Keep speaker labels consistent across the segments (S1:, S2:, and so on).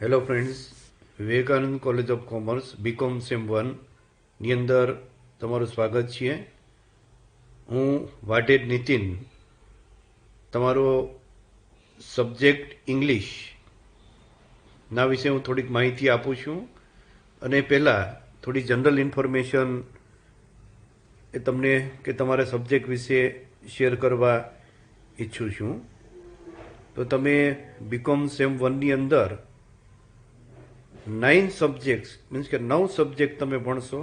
S1: Hello friends, Vivekanand college of commerce BCom sem 1 ની અંદર તમારું સ્વાગત છે. હું વાટેડ નીતિન તમારો સબ્જેક્ટ ઇંગ્લિશ ના વિશે હું થોડીક માહિતી આપું છું અને પહેલાં થોડી જનરલ ઇન્ફોર્મેશન એ તમને કે તમારા સબ્જેક્ટ વિશે શેર કરવા ઈચ્છું છું. તો તમે બીકોમ સેમ 1ની અંદર 9 સબ્જેક્ટ્સ મીન્સ કે 9 સબ્જેક્ટ તમે ભણશો.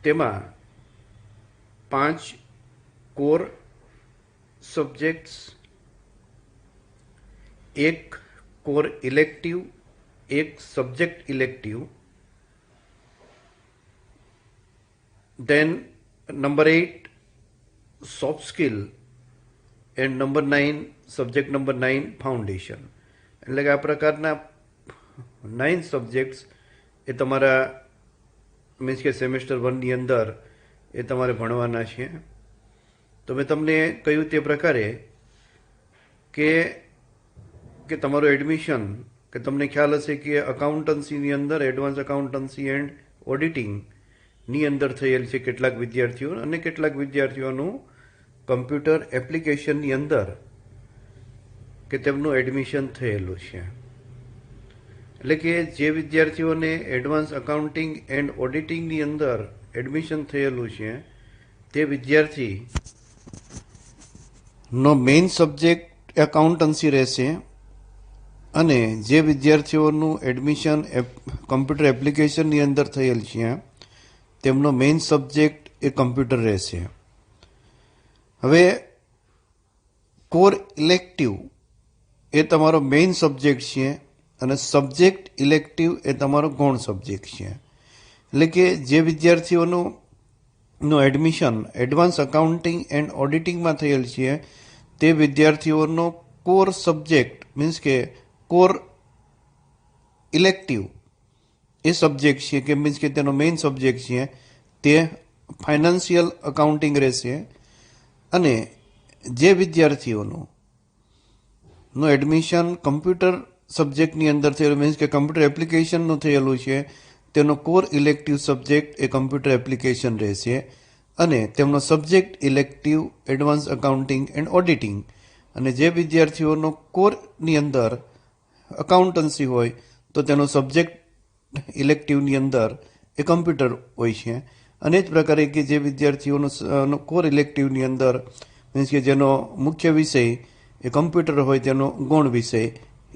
S1: તેમાં 5 કોર સબ્જેક્ટ્સ, એક કોર ઇલેક્ટિવ, એક subject elective, then number 8 soft skill and number 9 subject number 9 foundation. એટલે કે આ પ્રકારના 9 સબ્જેક્ટ્સ એ તમારા મીન્સ કે સેમેસ્ટર 1ની અંદર એ તમારે ભણવાના છે. તો મેં તમને કહ્યું તે પ્રકારે કે તમારું એડમિશન કે તમને ખ્યાલ હશે કે અકાઉન્ટન્સીની અંદર એડવાન્સ અકાઉન્ટન્સી એન્ડ ઓડિટિંગની અંદર થયેલ છે કેટલાક વિદ્યાર્થીઓ, અને કેટલાક વિદ્યાર્થીઓનું કમ્પ્યુટર એપ્લિકેશનની અંદર કે તેમનું એડમિશન થયેલું છે. એટલે કે જે વિદ્યાર્થીઓને એડવાન્સ અકાઉન્ટિંગ એન્ડ ઓડિટિંગની અંદર એડમિશન થયેલું છે તે વિદ્યાર્થીનો મેઇન સબ્જેક્ટ એકાઉન્ટન્સી રહેશે, અને જે વિદ્યાર્થીઓનું એડમિશન કમ્પ્યુટર એપ્લિકેશનની અંદર થયેલ છે તેમનો મેઇન સબ્જેક્ટ એ કમ્પ્યુટર રહેશે. હવે કોર ઇલેક્ટિવ એ તમારો મેઇન સબ્જેક્ટ છે અને સબ્જેક્ટ ઇલેક્ટિવ એ તમારો ગૌણ સબ્જેક્ટ છે. એટલે કે જે વિદ્યાર્થીઓનું એડમિશન એડવાન્સ અકાઉન્ટિંગ એન્ડ ઓડિટિંગમાં થયેલ છે તે વિદ્યાર્થીઓનો કોર સબ્જેક્ટ મીન્સ કે કોર ઇલેક્ટિવ એ સબ્જેક્ટ છે કે મીન્સ કે તેનો મેઇન સબ્જેક્ટ છે તે ફાઇનાન્શિયલ અકાઉન્ટિંગ રહેશે. અને જે વિદ્યાર્થીઓનું એડમિશન કમ્પ્યુટર સબ્જેક્ટની અંદર થયેલું મીન્સ કે કમ્પ્યુટર એપ્લિકેશનનું થયેલું છે તેનો કોર ઇલેક્ટિવ સબ્જેક્ટ એ કમ્પ્યુટર એપ્લિકેશન રહેશે, અને તેમનો subject elective advance accounting and auditing. અને જે વિદ્યાર્થીઓનો કોરની અંદર અકાઉન્ટન્સી હોય તો તેનો સબ્જેક્ટ ઇલેક્ટિવની અંદર એ કમ્પ્યુટર હોય છે. અને જ પ્રકારે કે જે વિદ્યાર્થીઓનો કોર ઇલેક્ટિવની અંદર મીન્સ કે જેનો મુખ્ય વિષય એ કમ્પ્યુટર હોય તેનો ગૌણ વિષય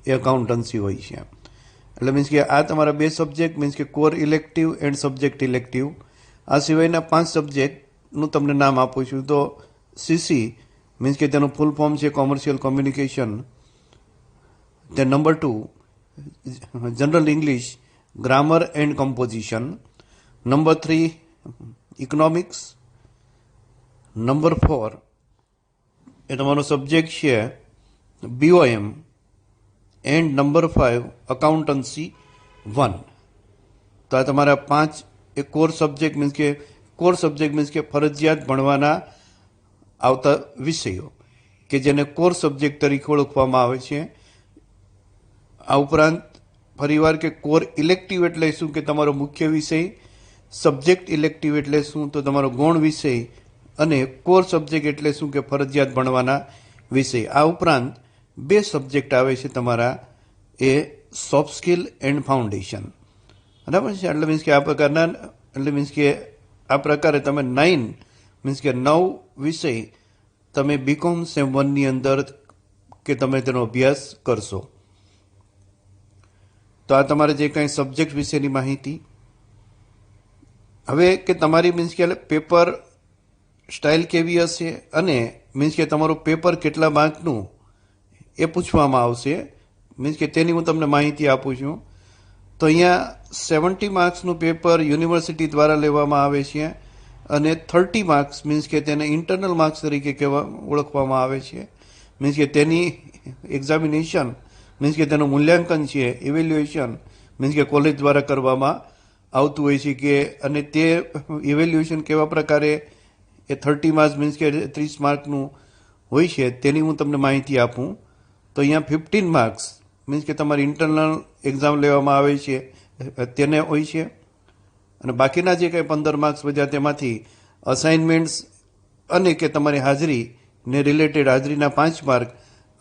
S1: એ અકાઉન્ટન્સી હોય છે. એટલે મીન્સ કે આ તમારા 2 સબ્જેક્ટ મીન્સ કે core elective and subject elective. આ સિવાયના 5 સબ્જેક્ટનું તમને નામ આપું છું. તો સીસી મીન્સ કે તેનું ફૂલ ફોર્મ છે commercial communication. then number 2 general English, grammar and composition. Number 3 economics. Number 4 એ તમારો સબ્જેક્ટ છે BOM. And number 5 accountancy 1. તો આ તમારા 5 એ કોર સબ્જેક્ટ મીન્સ કે ફરજિયાત ભણવાના આવતા વિષયો કે જેને કોર સબ્જેક્ટ તરીકે ઓળખવામાં આવે છે. આ ઉપરાંત ફરીવાર કે કોર ઇલેક્ટિવ એટલે શું કે તમારો મુખ્ય વિષય, સબ્જેક્ટ ઇલેક્ટિવ એટલે શું તો તમારો ગૌણ વિષય, અને કોર સબ્જેક્ટ એટલે શું કે ફરજિયાત ભણવાના વિષય. આ ઉપરાંત 2 સબ્જેક્ટ આવે છે તમારા એ સોફ્ટ સ્કિલ એન્ડ ફાઉન્ડેશન. બરાબર છે. એટલે મીન્સ કે આ પ્રકારે તમે 9 મીન્સ કે 9 વિષય તમે બીકોમ સેમ 1ની અંદર કે તમે તેનો અભ્યાસ કરશો. તો આ તમારે જે કંઈ સબ્જેક્ટ વિશેની માહિતી. હવે કે તમારી મીન્સ કે પેપર સ્ટાઇલ કેવી હશે અને મીન્સ કે તમારું પેપર કેટલા માર્કનું એ પૂછવામાં આવશે. મીન્સ કે તેની હું તમને માહિતી આપું છું. તો અહીંયા 70 માર્ક્સનું પેપર યુનિવર્સિટી દ્વારા લેવામાં આવે છે, અને 30 માર્ક્સ મીન્સ કે તેને ઇન્ટરનલ માર્ક્સ તરીકે ઓળખવામાં આવે છે. મીન્સ કે તેની એક્ઝામિનેશન મીન્સ કે તેનું મૂલ્યાંકન છે ઇવેલ્યુએશન મીન્સ કે કોલેજ દ્વારા કરવામાં આવતું હોય છે. કે અને તે ઇવેલ્યુએશન કેવા પ્રકારે એ 30 માર્ક્સ મીન્સ કે 30 માર્કનું હોય છે તેની હું તમને માહિતી આપું. તો અહીંયા 15 માર્ક્સ મીન્સ કે તમારી ઇન્ટરનલ એક્ઝામ લેવામાં આવે છે તેને હોય છે, અને બાકીના જે કંઈ 15 માર્ક્સ વધ્યા તેમાંથી અસાઇનમેન્ટ્સ અને કે તમારી હાજરીને રિલેટેડ હાજરીના 5 માર્ક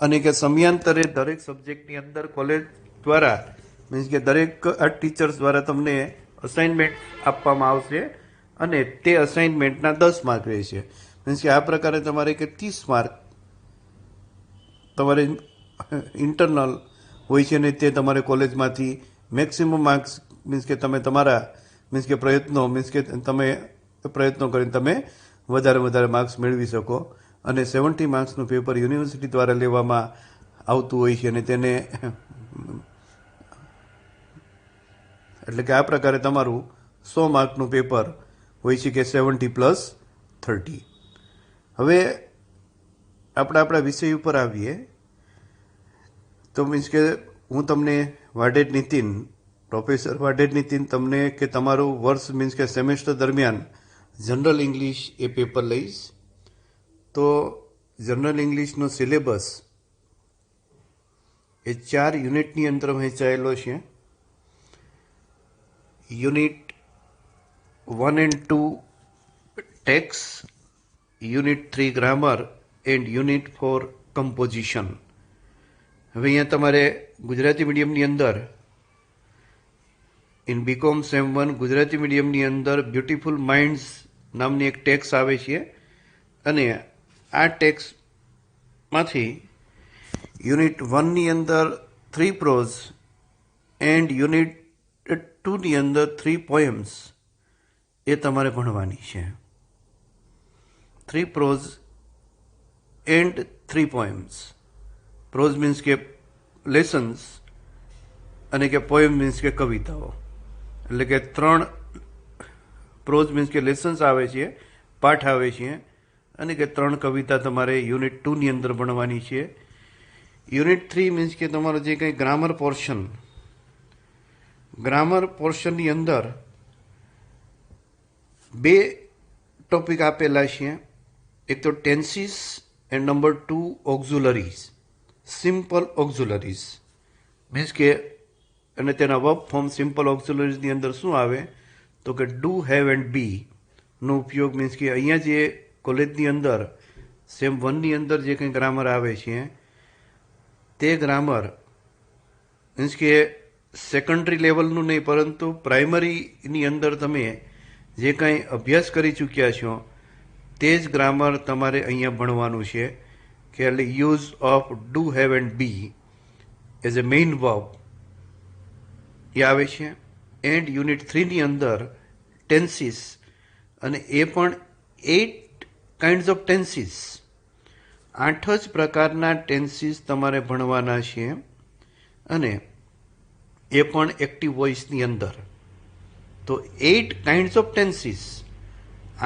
S1: અને કે સમયાંતરે દરેક સબ્જેક્ટની અંદર કોલેજ દ્વારા મીન્સ કે દરેક ટીચર્સ દ્વારા તમને અસાઇનમેન્ટ આપવામાં આવશે અને તે અસાઇનમેન્ટના 10 માર્ક રહેશે. મીન્સ કે આ પ્રકારે તમારે કે 30 માર્ક તમારે ઇન્ટરનલ હોય છે ને તે તમારે કોલેજમાંથી મેક્સિમમ માર્ક્સ મીન્સ કે તમે તમારા મીન્સ કે પ્રયત્નો કરીને તમે વધારે માર્ક્સ મેળવી શકો. અને 70 માર્ક્સનું પેપર યુનિવર્સિટી દ્વારા લેવામાં આવતું હોય છે અને તેને એટલે કે આ પ્રકારે તમારું 100 માર્કનું પેપર હોય છે કે 70+30. હવે આપણે આપણા વિષય ઉપર આવીએ તો મીન્સ કે હું તમને વાઢેર નીતિન પ્રોફેસર વાઢેર નીતિન તમને કે તમારું વર્ષ મીન્સ કે સેમેસ્ટર દરમિયાન જનરલ ઇંગ્લિશ એ પેપર લઈશ. તો જનરલ ઇંગ્લિશનો સિલેબસ એ 4 યુનિટની અંદર વહેંચાયેલો છે. Unit 1 and 2 tax, unit 3 grammar and unit 4 composition. હવે અહીંયા તમારે ગુજરાતી મીડિયમની અંદર ઇન બીકોમ સેમ 1 ગુજરાતી મીડિયમની અંદર બ્યુટીફુલ માઇન્ડ્સ નામની એક ટેક્સ આવે છે અને આ ટેક્સમાંથી યુનિટ 1ની અંદર 3 પ્રોઝ એન્ડ યુનિટ 2ની અંદર 3 પોએમ્સ એ તમારે ભણવાની છે. 3 pros and 3 poems. Pros means કે લેસન્સ અને કે પોએમ મીન્સ કે કવિતાઓ. એટલે કે 3 પ્રોઝ મીન્સ કે લેસન્સ આવે છે, પાઠ આવે છે, અને કે 3 કવિતા તમારે યુનિટ 2ની અંદર ભણવાની છે. યુનિટ 3 મીન્સ કે તમારો જે કંઈ ગ્રામર પોર્શનની અંદર 2 ટોપિક આપેલા છે. એક તો tenses and number 2 auxiliaries, simple auxiliaries means કે અને તેના વર્બ ફોર્મ સિમ્પલ ઓક્ઝુલરીઝની અંદર શું આવે તો કે ડુ, હેવ એન્ડ બી નો ઉપયોગ. મીન્સ કે અહીંયા જે કોલેજની અંદર સેમ 1ની અંદર જે કંઈ ગ્રામર આવે છે તે ગ્રામર મીન્સ કે સેકન્ડરી લેવલનું નહીં પરંતુ પ્રાઇમરીની અંદર તમે જે કાંઈ અભ્યાસ કરી ચૂક્યા છો તે જ ગ્રામર તમારે અહીંયા ભણવાનું છે કે એટલે use of do, have and be as a main verb એ આવે છે. એન્ડ યુનિટ 3ની અંદર ટેન્સીસ અને એ પણ 8 કાઇન્ડ્સ ઓફ ટેન્સીસ, 8 જ પ્રકારના ટેન્સીસ તમારે ભણવાના છે અને એ પણ એક્ટિવ વોઇસની અંદર. તો 8 કાઇન્ડ્સ ઓફ ટેન્સીસ,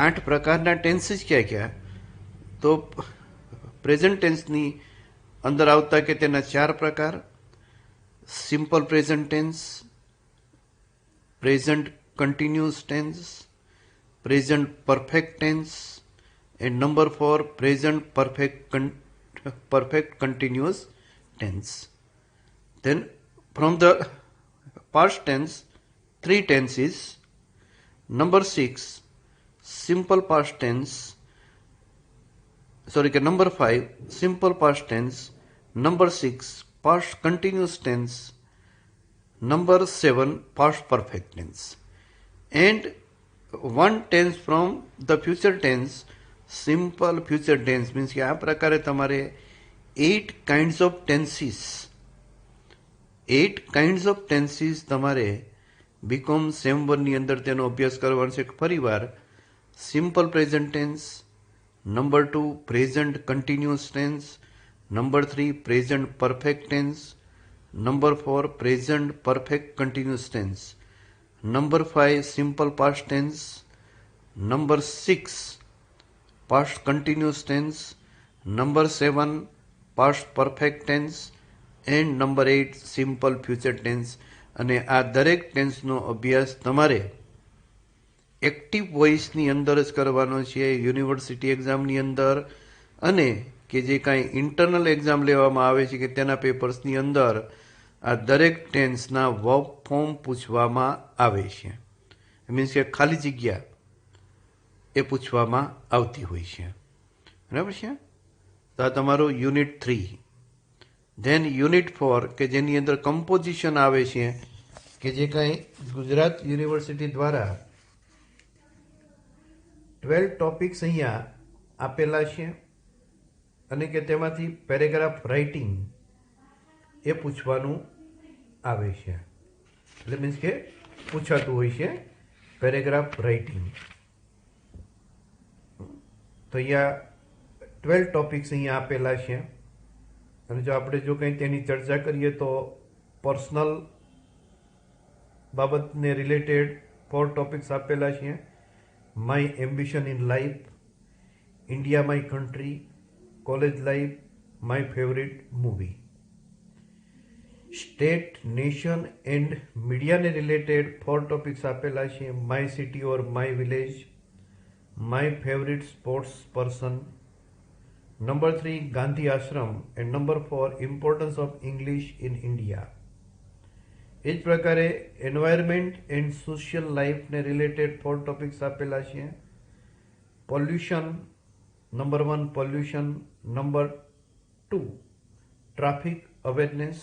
S1: 8 પ્રકારના ટેન્સીસ ક્યાં તો પ્રેઝન્ટ ટેન્સની અંદર આવતા કે તેના 4 પ્રકાર: simple present tense, present continuous tense, present perfect tense and number 4 present perfect continuous tense. Then from the past tense 3 tenses. Number 6 simple past tense, number 5 simple past tense, number 6 past continuous tense, number 7 past perfect tense, and 1 tense from the future tense, simple future tense. means કે આ પ્રકારે તમારે 8 kinds of tenses, 8 kinds of tenses તમારે BCom sem 1ની અંદર તેનો અભ્યાસ કરવાનો છે. ફરીવાર simple present tense, number 2 present continuous tense, number 3 present perfect tense, number 4 present perfect continuous tense, number 5 simple past tense, number 6 past continuous tense, number 7 past perfect tense and number 8 simple future tense. અને આ દરેક ટેન્સનો અભ્યાસ તમારે active વોઇસની અંદર જ કરવાનો છે university એક્ઝામની અંદર, અને કે જે કાંઈ ઇન્ટરનલ એક્ઝામ લેવામાં આવે છે કે તેના પેપર્સની અંદર આ દરેક ટેન્સના વર્બ ફોર્મ પૂછવામાં આવે છે. મીન્સ કે ખાલી જગ્યા એ પૂછવામાં આવતી હોય છે. બરાબર છે. તો આ તમારું યુનિટ 3. ધેન યુનિટ 4 કે જેની અંદર કમ્પોઝિશન આવે છે, કે જે કાંઈ ગુજરાત યુનિવર્સિટી દ્વારા 12 ટોપિક્સ અહીંયા આપેલા છે અને કે તેમાંથી પેરેગ્રાફ રાઇટિંગ એ પૂછવાનું આવે છે. એટલે મીન્સ કે પૂછાતું હોય છે પેરેગ્રાફ રાઇટિંગ. તો અહીંયા 12 ટોપિક્સ અહીંયા આપેલા છે અને જો આપણે કંઈ તેની ચર્ચા કરીએ તો પર્સનલ બાબતને રિલેટેડ 4 ટોપિક્સ આપેલા છે. My ambition in life, India my country, college life, my favourite movie. State, nation and મીડિયાને રિલેટેડ 4 ટોપિક્સ આપેલા છે. My city or my village, my favourite sports person. Number 3 Gandhi ashram and number 4 importance of English in India. એ જ પ્રકારે environment and social લાઈફને related 4 topics આપેલા છે. Pollution, number 1 pollution, number 2 traffic awareness,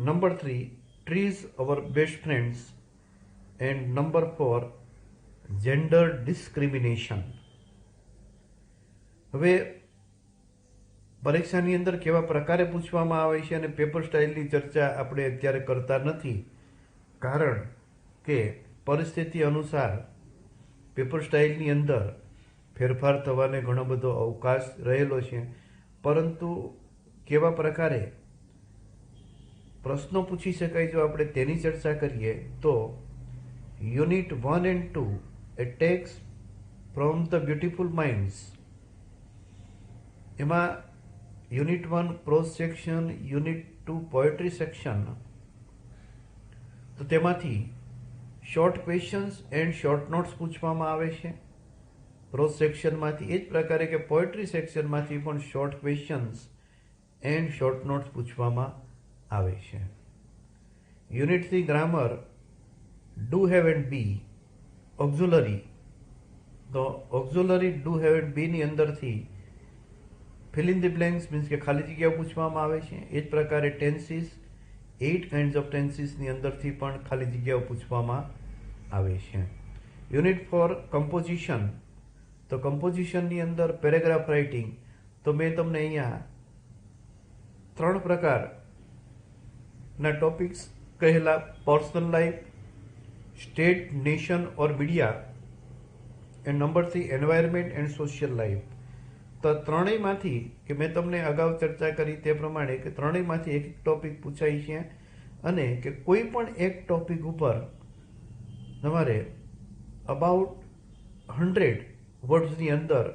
S1: number 3 trees our best friends and number 4 gender discrimination. હવે પરીક્ષાની અંદર કેવા પ્રકારે પૂછવામાં આવે છે અને પેપર સ્ટાઇલની ચર્ચા આપણે અત્યારે કરતા નથી, કારણ કે પરિસ્થિતિ અનુસાર પેપર સ્ટાઇલની અંદર ફેરફાર થવાને ઘણો બધો અવકાશ રહેલો છે. પરંતુ કેવા પ્રકારે પ્રશ્નો પૂછી શકાય જો આપણે તેની ચર્ચા કરીએ તો યુનિટ 1 એન્ડ 2 એ text from the beautiful minds, એમાં unit 1 prose section, unit 2 poetry section. તો તેમાંથી short questions and short notes પૂછવામાં આવે છે પ્રોઝ સેક્શનમાંથી. એ જ પ્રકારે કે પોએટ્રી સેક્શનમાંથી પણ short questions and short notes પૂછવામાં આવે છે. Unit 3 grammar, do have and be, auxiliary. તો auxiliary do have and be ની અંદરથી fill in the blanks means કે ખાલી જગ્યાઓ પૂછવામાં આવે છે. એ જ પ્રકારે ટેન્સીસ, 8 કાઇન્ડ્સ ઓફ ટેન્સીસની અંદરથી પણ ખાલી જગ્યાઓ પૂછવામાં આવે છે. Unit 4 composition. તો કમ્પોઝિશનની અંદર પેરેગ્રાફ રાઇટિંગ. તો મેં તમને અહીંયા 3 પ્રકારના ટોપિક્સ કહેલા: personal life, state, nation or media and number 3 environment and social life. તો ત્રણેયમાંથી કે મેં તમને અગાઉ ચર્ચા કરી તે પ્રમાણે કે ત્રણેયમાંથી એક ટોપિક પૂછાય છે અને કે કોઈ પણ એક ટોપિક ઉપર તમારે અબાઉટ 100 વર્ડ્સની અંદર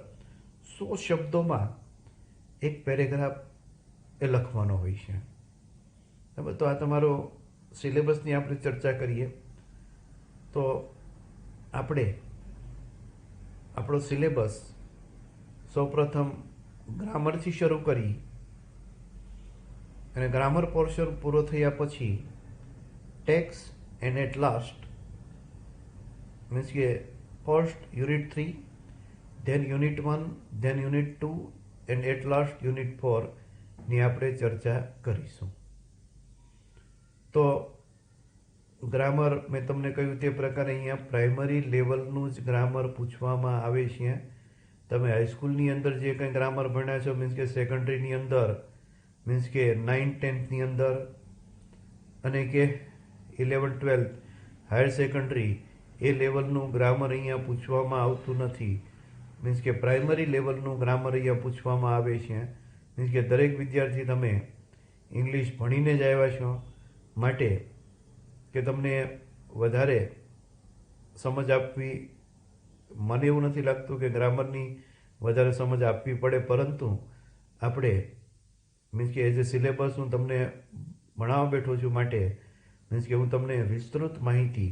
S1: 100 શબ્દોમાં એક પેરેગ્રાફ એ લખવાનો હોય છે. બરાબર. તો આ તમારો સિલેબસની આપણે ચર્ચા કરીએ તો આપણે આપણો સિલેબસ સૌપ્રથમ ગ્રામરથી શરૂ કરી અને ગ્રામર પોર્શન પૂરો થયા પછી text and at last means કે first unit 3, then unit 1, then unit 2 and at last unit 4 ની આપણે ચર્ચા કરીશું. તો ગ્રામર મેં તમને કહ્યું તે પ્રકારે અહીંયા પ્રાઇમરી લેવલનું જ ગ્રામર પૂછવામાં આવે છે. તમે હાઈસ્કૂલની અંદર જે કંઈ ગ્રામર ભણ્યા છો મીન્સ કે સેકન્ડરીની અંદર મીન્સ કે 9th 10thની અંદર અને કે 11th 12th હાયર સેકન્ડરી એ લેવલનું ગ્રામર અહીંયા પૂછવામાં આવતું નથી. મીન્સ કે પ્રાઇમરી લેવલનું ગ્રામર અહીંયા પૂછવામાં આવે છે. મીન્સ કે દરેક વિદ્યાર્થી તમે ઇંગ્લિશ ભણીને જ આવ્યા છો માટે કે તમને વધારે સમજ આપવી, મને એવું નથી લાગતું કે ગ્રામરની વધારે સમજ આપવી પડે, પરંતુ આપણે મીન્સ કે એઝ એ સિલેબસ હું તમને ભણાવવા બેઠો છું માટે મીન્સ કે હું તમને વિસ્તૃત માહિતી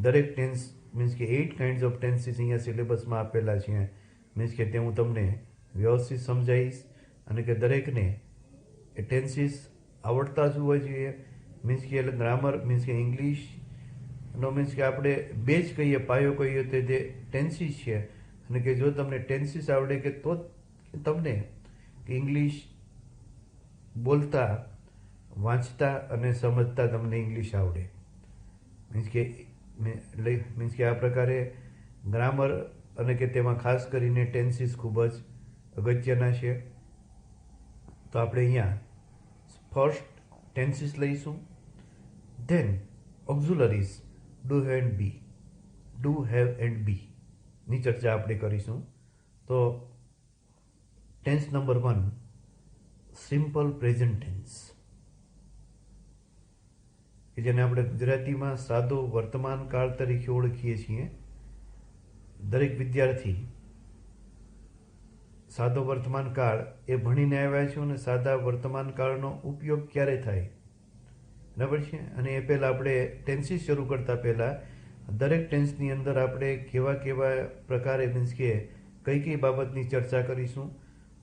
S1: દરેક ટેન્સ મીન્સ કે 8 કાઇન્ડ્સ ઓફ ટેન્સીસ અહીંયા સિલેબસમાં આપેલા છે. મીન્સ કે તે હું તમને વ્યવસ્થિત સમજાવીશ અને કે દરેકને એ ટેન્સીસ આવડતા જ હોવા જોઈએ. મીન્સ કે એટલે ગ્રામર મીન્સ કે ઇંગ્લિશનો મીન્સ કે આપણે બેઝ કહીએ, પાયો કહીએ તો જે ટેન્સીસ છે, અને કે જો તમને ટેન્સીસ આવડે કે તો જ તમને ઇંગ્લિશ બોલતા, વાંચતા અને સમજતા તમને ઇંગ્લિશ આવડે. મીન્સ કે આ પ્રકારે ગ્રામર અને કે તેમાં ખાસ કરીને ટેન્સીસ ખૂબ જ અગત્યના છે. તો આપણે અહીંયા ફર્સ્ટ ટેન્સીસ લઈશું, then auxiliaries do have and be, do have and be ની ચર્ચા આપણે કરીશું. તો tense number 1, simple present tense, કે જેને આપણે ગુજરાતીમાં સાદો વર્તમાન કાળ તરીકે ઓળખીએ છીએ. દરેક વિદ્યાર્થી સાદો વર્તમાન કાળ એ ભણીને આવ્યા છે, અને સાદા વર્તમાન કાળનો ઉપયોગ ક્યારે થાય, બરાબર છે. અને એ પહેલાં આપણે ટેન્સીસ શરૂ કરતા પહેલાં દરેક ટેન્સની અંદર આપણે કેવા કેવા પ્રકારે મીન્સ કે કઈ કઈ બાબતની ચર્ચા કરીશું.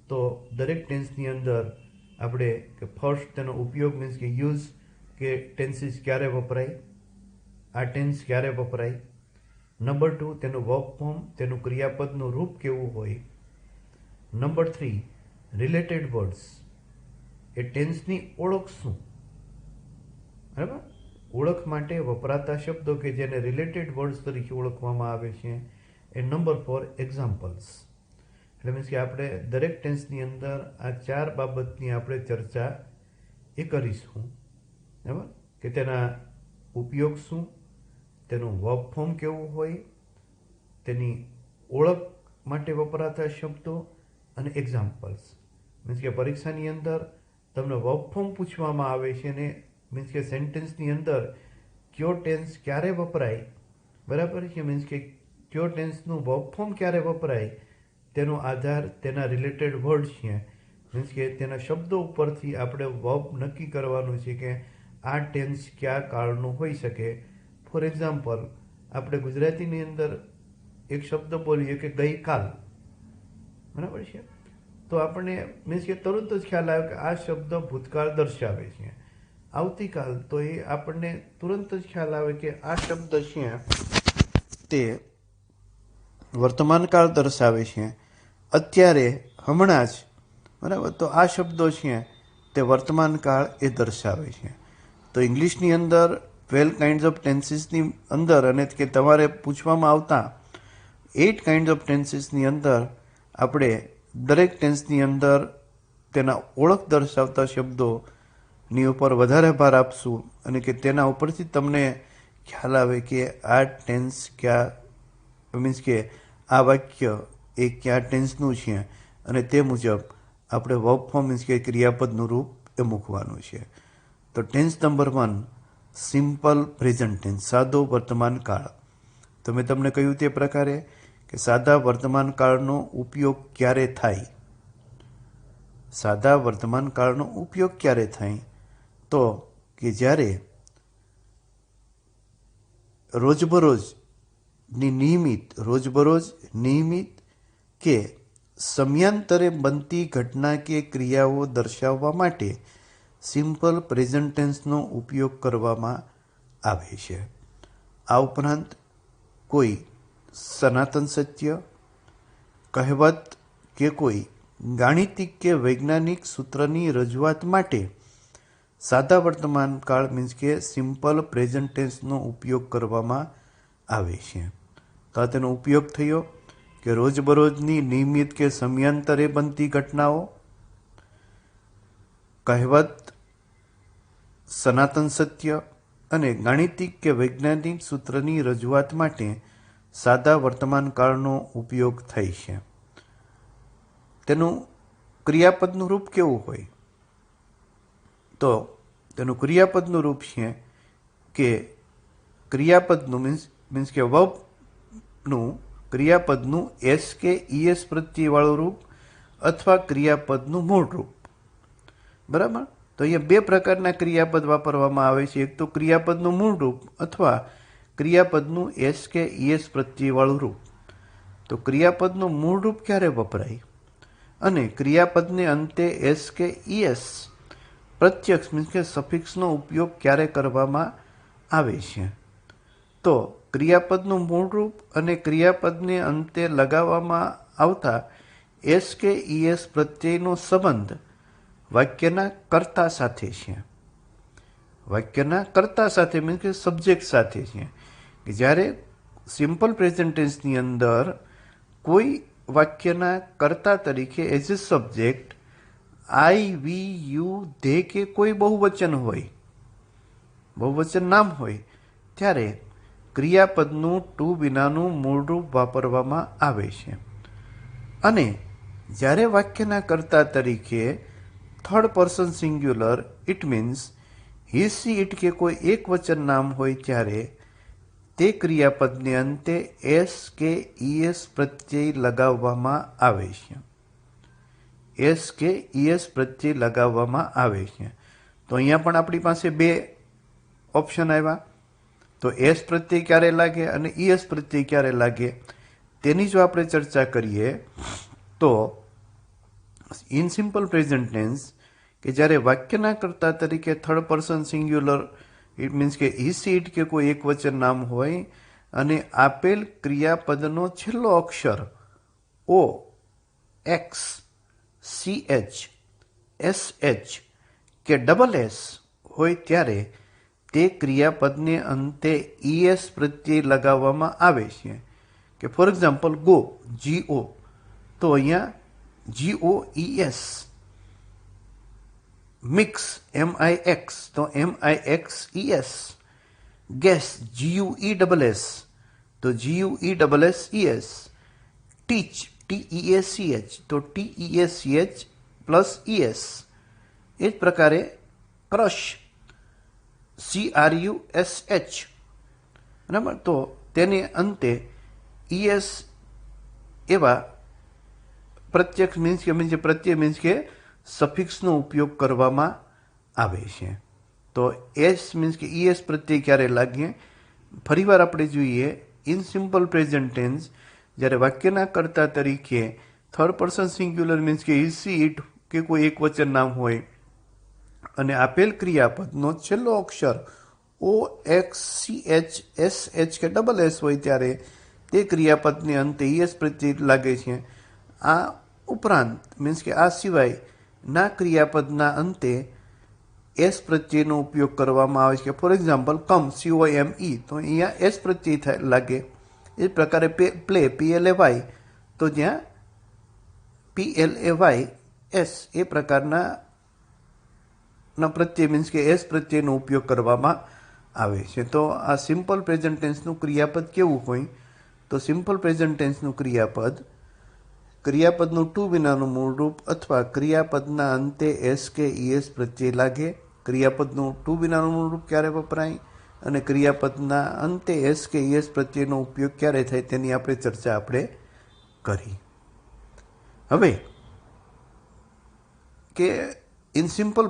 S1: તો દરેક ટેન્સની અંદર આપણે કે ફર્સ્ટ તેનો ઉપયોગ મીન્સ કે યુઝ, કે ટેન્સીસ ક્યારે વપરાય, આ ટેન્સ ક્યારે વપરાય. નંબર 2, તેનું વર્બ ફોર્મ, તેનું ક્રિયાપદનું રૂપ કેવું હોય. નંબર 3, રિલેટેડ વર્ડ્સ, એ ટેન્સની ઓળખ શું, બરાબર. ઓળખ માટે વપરાતા શબ્દો કે જેને રિલેટેડ વર્ડ્સ તરીકે ઓળખવામાં આવે છે. એ નંબર 4, એક્ઝામ્પલ્સ. એટલે મીન્સ કે આપણે દરેક ટેન્સની અંદર આ 4 બાબતની આપણે ચર્ચા એ કરીશું, બરાબર. કે તેના ઉપયોગ શું, તેનું વર્બ ફોર્મ કેવું હોય, તેની ઓળખ માટે વપરાતા શબ્દો અને એક્ઝામ્પલ્સ. મીન્સ કે પરીક્ષાની અંદર તમને વર્બ ફોર્મ પૂછવામાં આવે છે, ને મીન્સ કે સેન્ટેન્સની અંદર કયો ટેન્સ ક્યારે વપરાય, બરાબર છે. મીન્સ કે કયો ટેન્સનું વર્બ ફોર્મ ક્યારે વપરાય તેનો આધાર તેના રિલેટેડ વર્ડ છે. મીન્સ કે તેના શબ્દો ઉપરથી આપણે વર્બ નક્કી કરવાનું છે કે આ ટેન્સ કયા કાળનું હોઈ શકે. ફોર એક્ઝામ્પલ, આપણે ગુજરાતીની અંદર એક શબ્દ બોલીએ કે ગઈકાલ, બરાબર છે. તો આપણને મીન્સ કે તરત જ ખ્યાલ આવે કે આ શબ્દ ભૂતકાળ દર્શાવે છે. આવતીકાલ, તો એ આપણને તુરંત જ ખ્યાલ આવે કે આ શબ્દ છે તે વર્તમાન કાળ દર્શાવે છે. અત્યારે, હમણાં જ, બરાબર. તો આ શબ્દો છે તે વર્તમાન કાળ એ દર્શાવે છે. તો ઇંગ્લિશની અંદર 12 કાઇન્ડ્સ ઓફ ટેન્સીસની અંદર, અને કે તમારે પૂછવામાં આવતા 8 કાઇન્ડ્સ ઓફ ટેન્સીસની અંદર આપણે દરેક ટેન્સની અંદર તેના ઓળખ દર્શાવતા શબ્દોની ઉપર વધારે ભાર આપશું, અને કે તેના ઉપરથી તમને ખ્યાલ આવે કે આ ટેન્સ ક્યાં, મીન્સ કે આ વાક્ય એ કયા ટેન્સનું છે, અને તે મુજબ આપણે વર્બ ફોર્મ મીન્સ કે ક્રિયાપદનું રૂપ એ મૂકવાનું છે. તો tense number 1, simple present tense, સાદો વર્તમાન કાળ. તો મેં તમને કહ્યું તે પ્રકારે કે સાદા વર્તમાન કાળનો ઉપયોગ ક્યારે થાય. સાદા વર્તમાન કાળનો ઉપયોગ ક્યારે થાય, તો કે જ્યારે રોજબરોજ નિયમિત કે સમયાંતરે બનતી ઘટના કે ક્રિયાઓ દર્શાવવા માટે સિમ્પલ પ્રેઝન્ટ ટેન્સનો ઉપયોગ કરવામાં આવે છે. આ ઉપરાંત કોઈ સનાતન સત્ય, કહેવત કે કોઈ ગાણિતિક કે વૈજ્ઞાનિક સૂત્રની રજૂઆત માટે સાદા વર્તમાન કાળ મીન્સ કે સિમ્પલ પ્રેઝન્ટ ટેન્સનો ઉપયોગ કરવામાં આવે છે. તો આ તેનો ઉપયોગ થયો કે રોજબરોજની નિયમિત કે સમયાંતરે બનતી ઘટનાઓ, કહેવત, સનાતન સત્ય અને ગાણિતિક કે વૈજ્ઞાનિક સૂત્રની રજૂઆત માટે સાદા વર્તમાન કાળનો ઉપયોગ થાય છે. તેનું ક્રિયાપદનું રૂપ કેવું હોય, તો તેનું ક્રિયાપદનું રૂપ છે કે ક્રિયાપદનું મીન્સ કે વર્બનું ક્રિયાપદનું એસ કે ઈએસ પ્રત્યેવાળું રૂપ, અથવા ક્રિયાપદનું મૂળ રૂપ, બરાબર. તો અહીંયા 2 પ્રકારના ક્રિયાપદ વાપરવામાં આવે છે. એક તો ક્રિયાપદનું મૂળ રૂપ, અથવા ક્રિયાપદનું એસ કે ઈએસ પ્રત્યેવાળું રૂપ. તો ક્રિયાપદનું મૂળ રૂપ ક્યારે વપરાય, અને ક્રિયાપદને અંતે એસ કે ઈએસ પ્રત્યક્ષ મીન્સ કે સફિક્સનો ઉપયોગ ક્યારે કરવામાં આવે છે? તો ક્રિયાપદનું મૂળરૂપ અને ક્રિયાપદને અંતે લગાવવામાં આવતા એસ કે ઈએસ પ્રત્યયનો સંબંધ વાક્યના કર્તા સાથે છે. વાક્યના કર્તા સાથે મીન્સ કે સબ્જેક્ટ સાથે છે. કે જ્યારે સિમ્પલ પ્રેઝન્ટ ટેન્સની અંદર કોઈ વાક્યના કર્તા તરીકે as a subject I, we, you, they કે કોઈ બહુવચન હોય, બહુવચન નામ હોય, ત્યારે ક્રિયાપદનું ટુ વિનાનું મૂળરૂપ વાપરવામાં આવે છે. અને જ્યારે વાક્યના કર્તા તરીકે third person singular it means he, C, it કે કોઈ એક વચન નામ હોય ત્યારે તે ક્રિયાપદને અંતે એસ કે ઈએસ પ્રત્યય લગાવવામાં આવે છે. એસ કે ઈએસ પ્રત્યય લગાવવામાં આવે છે. તો અહીંયા પણ આપણી પાસે બે ઓપ્શન આવ્યા. તો એસ પ્રત્યય ક્યારે લાગે અને ઈએસ પ્રત્યય ક્યારે લાગે તેની જો આપણે ચર્ચા કરીએ તો ઇન સિમ્પલ પ્રેઝન્ટ ટેન્સ કે જ્યારે વાક્યના કર્તા તરીકે third person singular it means કે હી, સી, ઇટ કે કોઈ એક વચન નામ હોય અને આપેલ ક્રિયાપદનો છેલ્લો અક્ષર O, X, C, H, S, H કે ડબલ એસ હોય ત્યારે તે ક્રિયાપદને અંતે ઈએસ પ્રત્યય લગાવવામાં આવે છે. કે ફોર એક્ઝામ્પલ ગો, GO, તો અહીંયા GOES. મિક્સ, MIX, તો MIXES. ગેસ, GUESS, તો GUESSES. ટીચ, TEACH, તો TEACH પ્લસ ES. એ જ પ્રકારે ક્રશ, CRUSH, બરાબર, તો તેને અંતે ES એવા પ્રત્યક્ષ મીન્સ કે પ્રત્યય મીન્સ કે સફિક્સનો ઉપયોગ કરવામાં આવે છે. તો એસ મીન્સ કે ઈએસ પ્રત્યય ક્યારે લાગે? ફરીવાર આપણે જોઈએ ઇન સિમ્પલ પ્રેઝન્ટ ટેન્સ જ્યારે વાક્યના કર્તા તરીકે થર્ડ પર્સન સિંગ્યુલર મીન્સ કે હી, સી, ઇટ કે કોઈ એક વચન નામ હોય અને આપેલ ક્રિયાપદનો છેલ્લો અક્ષર O, X, C, H, S, H કે ડબલ એસ હોય ત્યારે તે ક્રિયાપદને અંતે ઈએસ પ્રત્યય લાગે છે. આ ઉપરાંત મીન્સ કે આ સિવાય ના ક્રિયાપદના અંતે એસ પ્રત્યયનો ઉપયોગ કરવામાં આવે છે. ફોર એક્ઝામ્પલ કમ, COME, તો અહીંયા એસ પ્રત્યય લાગે. એ પ્રકારે પ્લે, PLAY, તો જ્યાં PLAYS એ પ્રકારના પ્રત્યય મીન્સ કે એસ પ્રત્યયનો ઉપયોગ કરવામાં આવે છે. તો આ સિમ્પલ પ્રેઝન્ટ ટેન્સનું ક્રિયાપદ કેવું હોય? તો સિમ્પલ પ્રેઝન્ટ ટેન્સનું ક્રિયાપદનું ટુ વિનાનું મૂળરૂપ અથવા ક્રિયાપદના અંતે એસ કે ઈએસ પ્રત્યય લાગે. ક્રિયાપદનું ટુ વિનાનું મૂળરૂપ ક્યારે વપરાય અને ક્રિયાપદના અંતે એસ કે ઈએસ પ્રત્યયનો ઉપયોગ ક્યારે થાય તેની ચર્ચા કરી. હવે કે ઇન સિમ્પલ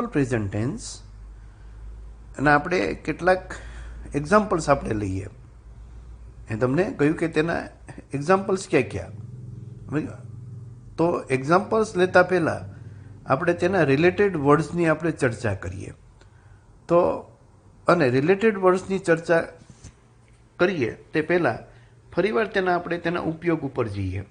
S1: પ્રેઝન્ટ ટેન્સ અને આપણે કેટલાક એક્ઝામ્પલ્સ લઈએ. એ તમને કહ્યું કે તેના એક્ઝામ્પલ્સ ક્યાં. તો એક્ઝામ્પલ્સ લેતા પહેલા આપણે તેના રિલેટેડ વર્ડ્સની ચર્ચા કરીએ. તો અને રિલેટેડ વર્ડ્સની ચર્ચા કરીએ તે પહેલા ફરીવાર તેના ઉપયોગ ઉપર જઈએ.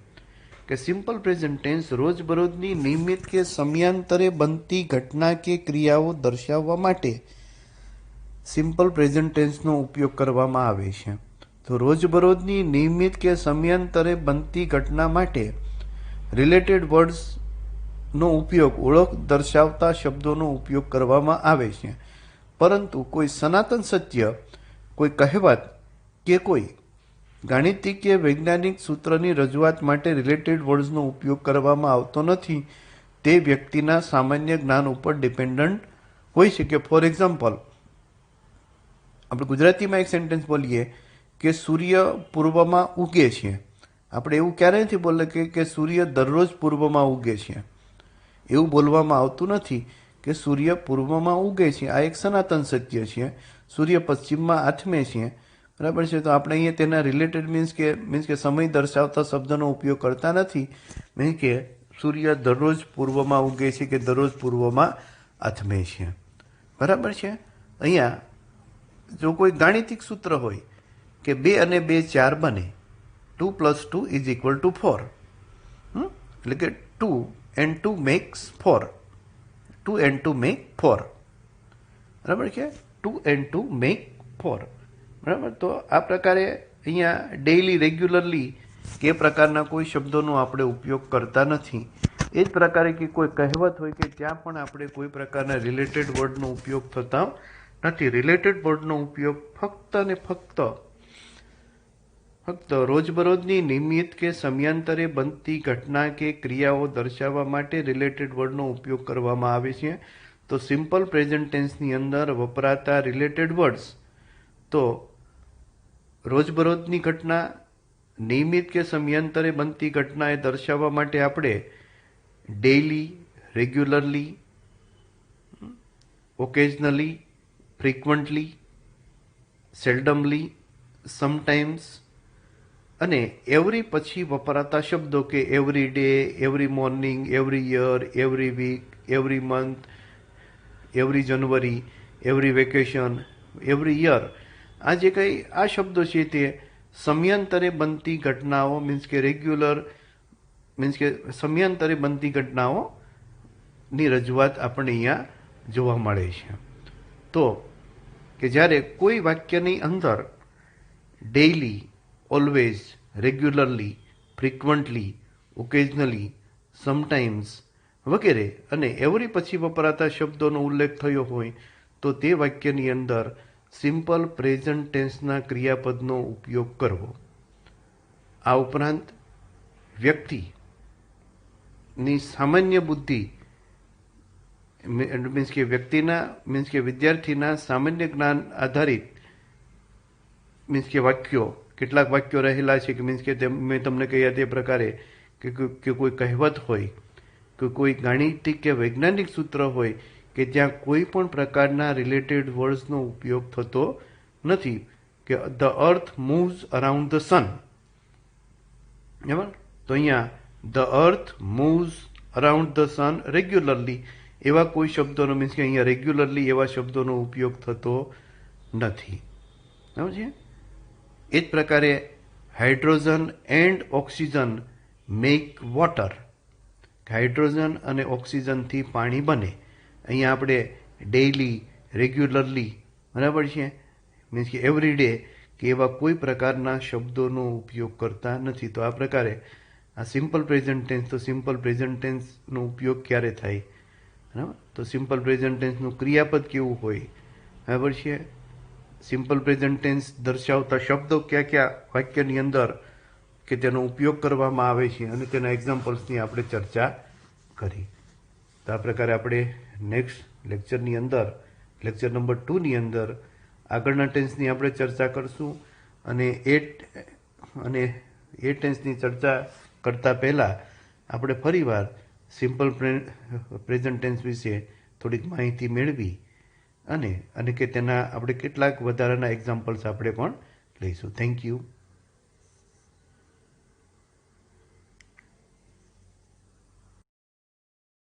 S1: કે સિમ્પલ પ્રેઝન્ટ ટેન્સ રોજબરોજની નિયમિત કે સમયાંતરે બનતી ઘટના કે ક્રિયાઓ દર્શાવવા માટે સિમ્પલ પ્રેઝન્ટ ટેન્સનો ઉપયોગ કરવામાં આવે છે. તો રોજબરોજની નિયમિત કે સમયાંતરે બનતી ઘટના માટે રિલેટેડ વર્ડ્સનો ઉપયોગ ઓળખ દર્શાવતા શબ્દોનો ઉપયોગ કરવામાં આવે છે. પરંતુ કોઈ સનાતન સત્ય, કોઈ કહેવત કે કોઈ ગાણિતિક કે વૈજ્ઞાનિક સૂત્રની રજૂઆત માટે રિલેટેડ વર્ડ્સનો ઉપયોગ કરવામાં આવતો નથી. તે વ્યક્તિના સામાન્ય જ્ઞાન ઉપર ડિપેન્ડન્ટ હોઈ શકે. ફોર એક્ઝામ્પલ, આપણે ગુજરાતીમાં એક સેન્ટેન્સ બોલીએ કે સૂર્ય પૂર્વમાં ઉગે છે. આપણે એવું ક્યારે નથી બોલે કે સૂર્ય દરરોજ પૂર્વમાં ઉગે છે. એવું બોલવામાં આવતું નથી કે સૂર્ય પૂર્વમાં ઉગે છે. આ એક સનાતન સત્ય છે. સૂર્ય પશ્ચિમમાં આથમે છે, બરાબર છે. તો આપણે અહીંયા તેના રિલેટેડ મીન્સ કે સમય દર્શાવતા શબ્દનો ઉપયોગ કરતા નથી. મીન્સ કે સૂર્ય દરરોજ પૂર્વમાં ઉગે છે કે દરરોજ પૂર્વમાં આથમે છે. બરાબર છે. અહીંયા જો કોઈ ગાણિતિક સૂત્ર હોય કે 2 અને 2 4 બને, 2 + 2 = 4, એટલે કે 2 and 2 makes 4, 2 and 2 make 4. બરાબર છે. 2 and 2 make 4. બરાબર. તો આ પ્રકારે અહીંયા ડેઇલી રેગ્યુલરલી કે પ્રકારના કોઈ શબ્દોનો આપણે ઉપયોગ કરતા નથી. એ જ પ્રકારે કે કોઈ કહેવત હોય કે ત્યાં પણ આપણે કોઈ પ્રકારના રિલેટેડ વર્ડનો ઉપયોગ થતા નથી. રિલેટેડ વર્ડનો ઉપયોગ ફક્ત ને ફક્ત રોજબરોજની નિયમિત કે સમયાંતરે બનતી ઘટના કે ક્રિયાઓ દર્શાવવા માટે રિલેટેડ વર્ડનો ઉપયોગ કરવામાં આવે છે. તો સિમ્પલ પ્રેઝન્ટ ટેન્સની અંદર વપરાતા રિલેટેડ વર્ડ્સ તો રોજબરોજની ઘટના, નિયમિત કે સમયાંતરે બનતી ઘટના એ દર્શાવવા માટે આપણે daily, regularly, occasionally, frequently, seldomly, sometimes અને એવરી પછી વપરાતા શબ્દો કે every day, every morning, every year, every week, every month, every January, every vacation, every year, આ જે કંઈ આ શબ્દો છે તે સમયાંતરે બનતી ઘટનાઓ મીન્સ કે રેગ્યુલર મીન્સ કે સમયાંતરે બનતી ઘટનાઓની રજૂઆત આપણને અહીંયા જોવા મળે છે. તો કે જ્યારે કોઈ વાક્યની અંદર daily, always, regularly, frequently, occasionally, sometimes વગેરે અને એવરી પછી વપરાતા શબ્દોનો ઉલ્લેખ થયો હોય તો તે વાક્યની અંદર સિમ્પલ પ્રેઝન્ટ ટેન્સના ક્રિયાપદનો ઉપયોગ કરવો. આ ઉપરાંત વ્યક્તિની સામાન્ય બુદ્ધિ મીન્સ કે વિદ્યાર્થીના સામાન્ય જ્ઞાન આધારિત મીન્સ કે વાક્યો, કેટલાક વાક્યો રહેલા છે કે મીન્સ કે મેં તમને કહ્યા તે પ્રકારે કે કોઈ કહેવત હોય કે કોઈ ગાણિતિક કે વૈજ્ઞાનિક સૂત્ર હોય કે જ્યાં કોઈ પણ પ્રકારના રિલેટેડ વર્ડ્સનો ઉપયોગ થતો નથી. કે the earth moves around the sun, બરાબર. તો અહીંયા the earth moves around the sun regularly એવા કોઈ શબ્દોનો મીન્સ કે અહીંયા રેગ્યુલરલી એવા શબ્દોનો ઉપયોગ થતો નથી. બરાબર છે. એ જ પ્રકારે hydrogen and oxygen make water, hydrogen અને ઓક્સિજનથી પાણી બને. અહીંયા આપણે ડેઇલી, રેગ્યુલરલી, બરાબર છે, મીન્સ કે એવરી ડે કે એવા કોઈ પ્રકારના શબ્દોનો ઉપયોગ કરતા નથી. તો આ પ્રકારે આ સિમ્પલ પ્રેઝન્ટ ટેન્સ, તો સિમ્પલ પ્રેઝન્ટ ટેન્સનો ઉપયોગ ક્યારે થાય, બરાબર. તો સિમ્પલ પ્રેઝન્ટ ટેન્સનું ક્રિયાપદ કેવું હોય, બરાબર છે. સિમ્પલ પ્રેઝન્ટ ટેન્સ દર્શાવતા શબ્દો કયા કયા વાક્યની અંદર કે તેનો ઉપયોગ કરવામાં આવે છે અને તેના એક્ઝામ્પલ્સની આપણે ચર્ચા કરી. તો આ પ્રકારે આપણે નેક્સ્ટ લેક્ચરની અંદર, લેક્ચર નંબર 2ની અંદર આગળના ટેન્સની આપણે ચર્ચા કરશું. અને એ ટેન્સની ચર્ચા કરતાં પહેલાં આપણે ફરીવાર સિમ્પલ પ્રેઝન્ટ ટેન્સ વિશે થોડીક માહિતી મેળવી અને કે તેના આપણે કેટલાક વધારાના એક્ઝામ્પલ્સ આપણે પણ લઈશું. Thank you.